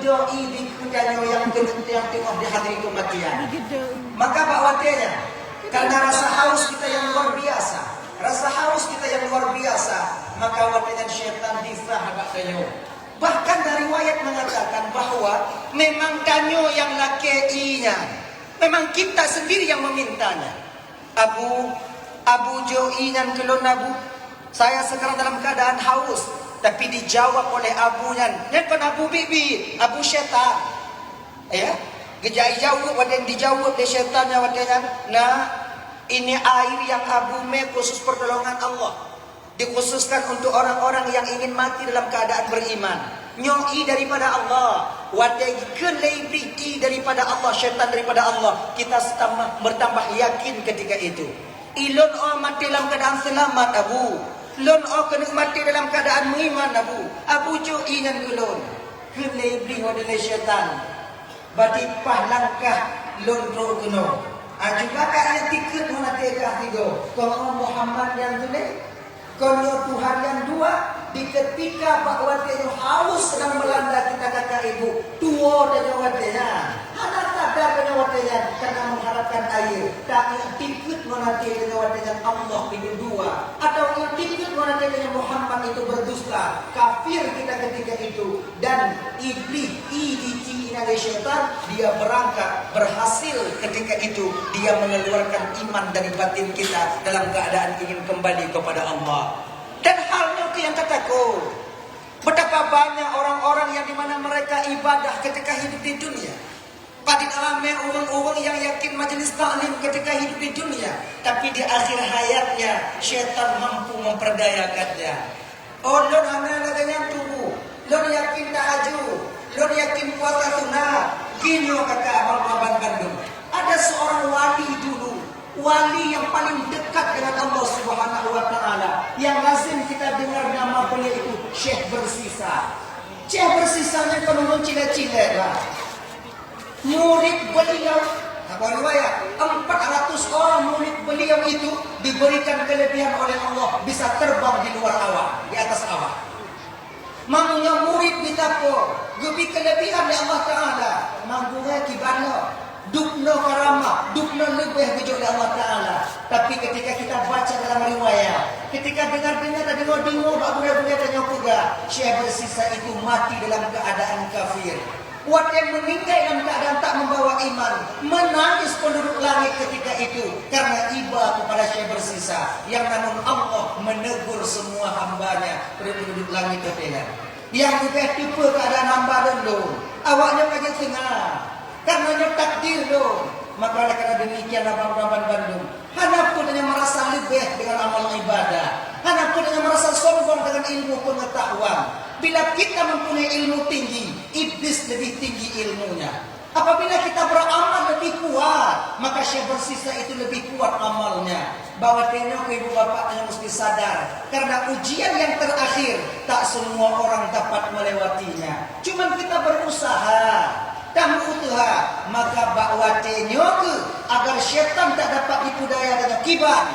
doi di kudanyo yang tengah dihadiri kematian. Maka bakwatenya, karena rasa haus kita yang luar biasa, rasa haus kita yang luar biasa, maka watenya syaitan difah agak tanyo. Bahkan dari riwayat mengatakan bahwa memang tanyo yang lakeinya, memang kita sendiri yang memintanya. Abu Jo'inyan kelon Abu, saya sekarang dalam keadaan haus, tapi dijawab oleh abunya, dan kan Abu Bibi, Abu Syaitan, ya, dijawab, wadah dijawab oleh syaitannya, wadahnya, nah ini air yang Abu me khusus pertolongan Allah, dikhususkan untuk orang-orang yang ingin mati dalam keadaan beriman. Nyoi daripada Allah, wadah kelebih daripada Allah, syaitan daripada Allah, kita bertambah yakin ketika itu. Ilon mati dalam keadaan selamat Abu. Lon kena mati dalam keadaan beriman Abu Jo'inyan ulun kelebih wadai syaitan batipah langkah lon ro kuno juga kaya tiket mana tegah tigo kalau Muhammad yang tule kalau Tuhan yang dua di ketika Pak Wadenya haus sedang melanda kita kakak ibu tua dan wadenya anak sadar dengan wadenya karena mengharapkan air tak tiket mana tegah wadenya Allah pilih dua atau yang tiket mana tegah Muhammad itu berdusta kafir kita ketika itu dan iblis idiki dari syaitan dia berangkat berhasil ketika itu dia mengeluarkan iman dari batin kita dalam keadaan ingin kembali kepada Allah. Dan halnya itu yang kataku, betapa banyak orang-orang yang dimana mereka ibadah ketika hidup di dunia. Pada dalamnya orang-orang yang yakin majelis taklim ketika hidup di dunia, tapi di akhir hayatnya syaitan mampu memperdayakannya. Oh, lon anak yang tubuh, lon yakin tahajud, lon yakin puasa sunnah, gini kakak abang-abang Bandung. Ada seorang wali dulu. Wali yang paling dekat dengan Allah Subhanahu wa Ta'ala, yang lazim kita dengar nama beliau itu Syekh Bersisa. Syekh Bersisanya penuh cila-cila lah. Murid beliau, apa riwayat 400 orang murid beliau itu diberikan kelebihan oleh Allah bisa terbang di luar awan, di atas awan. Mamunya murid ditapo, gebi kelebihan dari Allah Ta'ala, manggunya kibana. Dukno karamah, dukno lebih kejut dari Allah Ta'ala. Tapi ketika kita baca dalam riwayat, ketika dengar-dengar dan dengar-dengar bak budak-budak dan nyokuga, Syekh Bersisa itu mati dalam keadaan kafir. Wat yang meninggal dalam keadaan tak membawa iman, menangis penduduk langit ketika itu karena iba kepada Syekh Bersisa. Yang namun Allah menegur semua hambanya, penduduk langit katanya. Yang lebih tipe keadaan hamba dulu, awaknya kajian tengah. Karena takdir dong. Maka karena demikian abang-abang Bandung, hana pun hanya merasa lebih dengan amal ibadah, hana pun hanya merasa sombong dengan ilmu pengetahuan. Bila kita mempunyai ilmu tinggi, iblis lebih tinggi ilmunya. Apabila kita beramal lebih kuat, maka Syekh Bersisa itu lebih kuat amalnya. Bahwa tengok ibu bapak yang mesti sadar, karena ujian yang terakhir tak semua orang dapat melewatinya. Cuma kita berusaha. Dan utuha maka bakwatenyo ke agar syaitan tak dapat dipudaya dengan kiban.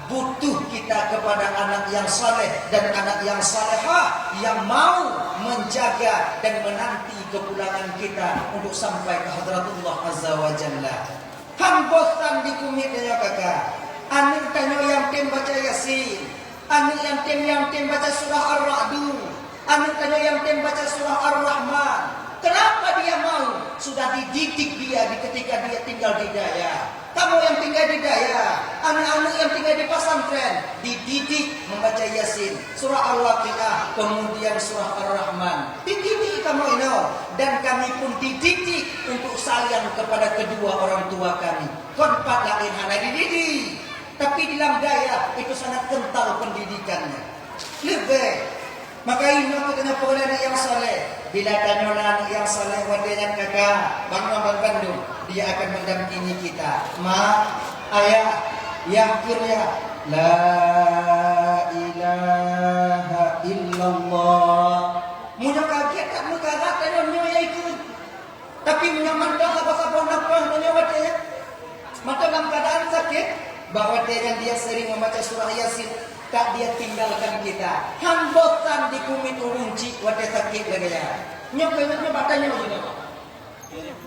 Butuh kita kepada anak yang saleh dan anak yang salehah yang mau menjaga dan menanti kepulangan kita untuk sampai ke hadratullah azza wa jalla. Hambosan di kumit dia kakak. Anak tanyo yang tem baca Yasin, anak yang tem baca surah Ar-Ra'du, anak tanyo yang tem baca surah Ar-Rahman. Kenapa dia mau? Sudah dididik dia ketika dia tinggal di Daya. Kamu yang tinggal di Daya, anak-anak yang tinggal di pesantren, dididik membaca Yasin, surah Al-Waqiah, kemudian surah Ar-Rahman. Dididik kamu ini, dan kami pun dididik untuk sayang kepada kedua orang tua kami. Konpat lain hanya dididik, tapi di dalam Daya itu sangat kental pendidikannya. Lebih. Maka ini aku tanya pada anak yang saleh. Bila tanya anak yang saleh wadahnya kakak, bang Bandung, dia akan mendampingi kita. Ma, ayah, yakin ya, la ilaha illallah. Mudah kaget tak muka rata nyonya ikut. Tapi menyamankan apa-apa nafas wadahnya. Maka dalam keadaan sakit, bahwa dia sering membaca surah Yasin. Tak dia tinggalkan kita. Hambotan di kumit urunci wadah sakit lagi ya. Nyoba batanya begini.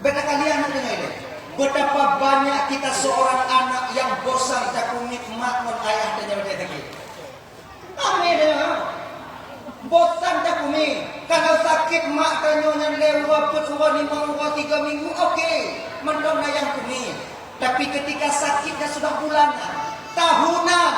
Beta kalian dengar ini. Betapa banyak kita seorang anak yang bosan tak kumit mak non ayah dan nyawa dia lagi. Amin ya. Bosan tak kumit. Kalau sakit mak tanyonya lewat petua 5 minggu 3 minggu, okey. Mendong yang kumit. Tapi ketika sakitnya sudah bulanan, tahunan,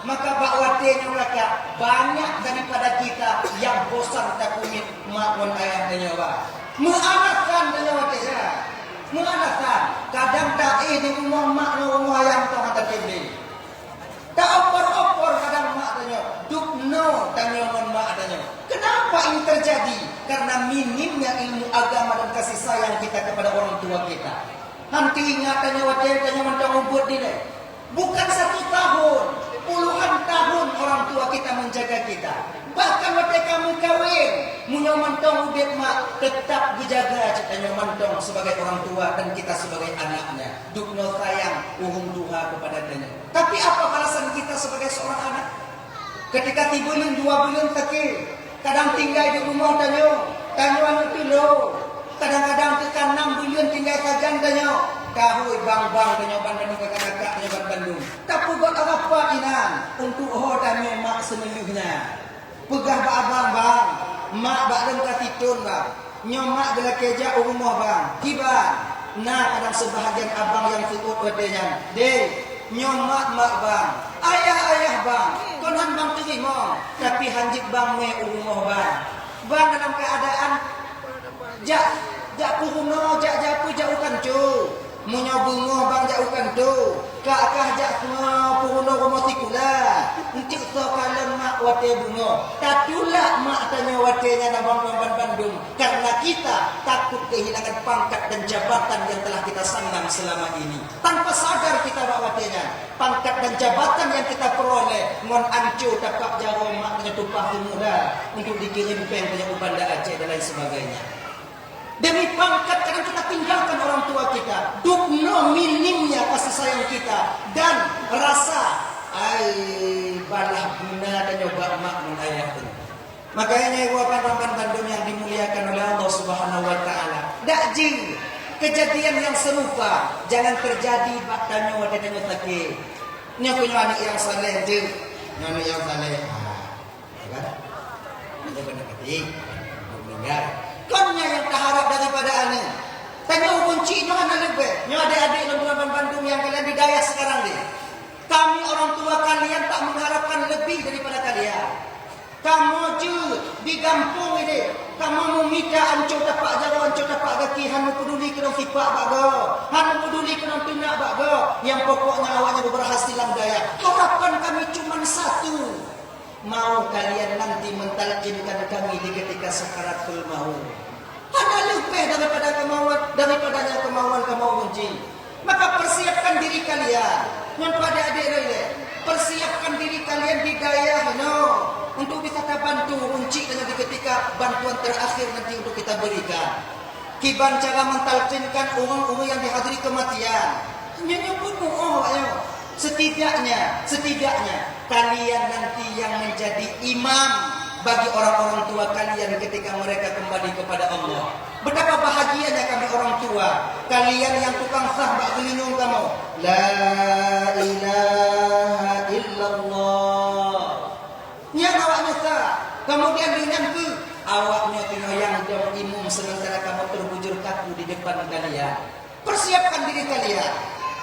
maka bakwatenya mereka banyak daripada kita yang bosan tak kumit mak non ayah dan nyawa. Mengalahkan dan nyawa dia. Mengalahkan. Kadang tak di rumah mak no rumah ayah tu hantar kini. Tak opor-opor kadang mak tanya, duk no tanya mak tanya. Kenapa ini terjadi? Karena minimnya ilmu agama dan kasih sayang kita kepada orang tua kita. Nanti ingat tanya wajah tanya mentang ubud ni. Bukan 1 tahun, puluhan tahun orang tua kita menjaga kita. Bahkan waktu kamu kahwin, munya mentang ubud mak tetap dijaga tanya mentang sebagai orang tua dan kita sebagai anaknya. Duk no sayang uhum duha kepada dia. Tapi apa balasan kita sebagai seorang anak? Ketika 3 bulan 2 bulan takir, kadang tinggal di rumah tanya anu tu lo. Kadang-kadang tekan 6 bulan tinggal saja tanya. Kahui bang-bang tanya Bandung kakak-kakak tanya Bandung. Tapi buat apa inan untuk tanya mak semeluhnya. Pegah ba abang bang, mak bak dem katitun bang. Nyomak gela keja rumah bang. Kiban. Nah kadang sebahagian abang yang tutut wadenya. Deh, nyomak mak bang. Ayah bang. Konon bang terima. Tapi hanjit bang me rumah bang. Bang dalam keadaan jak puruno jak jauhkan cu. Munya bunga bang jauhkan tu. Kakah jak semua puruno rumah tikula. Untuk sokalan mak wate bunga. Tatulah mak tanya watenya nabang Bandung. Karena kita takut kehilangan pangkat dan jabatan yang telah kita sandang selama ini. Tanpa sadar kita watenya. Pangkat dan jabatan yang kita peroleh. Ngon ancu dapat jauh mak tanya tupah muda. Untuk dikirim peng tanya Banda Aceh dan lain sebagainya. Demi pangkat kadang kita tinggalkan orang tua kita. Dukno minimnya kasih sayang kita. Dan rasa balah guna dan nyoba mak dan ayah itu. Makanya gua Bandung yang dimuliakan oleh Allah Subhanahu wa taala. Dakji kejadian yang serupa jangan terjadi baktanya wadanya sakit. Nya punya anak yang saleh je. Anak yang saleh. Kan? Ada benar ketik. Meninggal. Konya yang terharap daripada anak. Tanya kunci nyo anak lebih. Nyo adik-adik lemburan Bandung yang kalian didaya sekarang ni. Kami orang tua kalian tak mengharapkan lebih daripada kalian. Kamu je di kampung ini. Kamu meminta ancur tapak jawa, ancur tapak kaki. Hanu peduli kena sifat baga. Hanu peduli kena tunak baga. Yang pokoknya awaknya berhasil dalam daya. Harapan kami cuma satu. Mau kalian nanti mentalkinkan kami di ketika sakaratul maut. Ada lebih daripadanya kemauan kunci. Maka persiapkan diri kalian. Yang pada adik-adik, persiapkan diri kalian di daya untuk bisa kita bantu kunci dengan di ketika bantuan terakhir nanti untuk kita berikan. Kiban cara mentalkinkan orang-orang yang dihadiri kematian. Menyebut ayo. Setidaknya kalian nanti yang menjadi imam bagi orang-orang tua kalian ketika mereka kembali kepada Allah. Betapa bahagianya kami orang tua. Kalian yang tukang sah bak gelindung kamu. La ilaha illallah. Yang awaknya sah. Kemudian dengan ke awaknya tengah yang jauh imam sementara kamu terbujur kaku di depan kalian. Persiapkan diri kalian.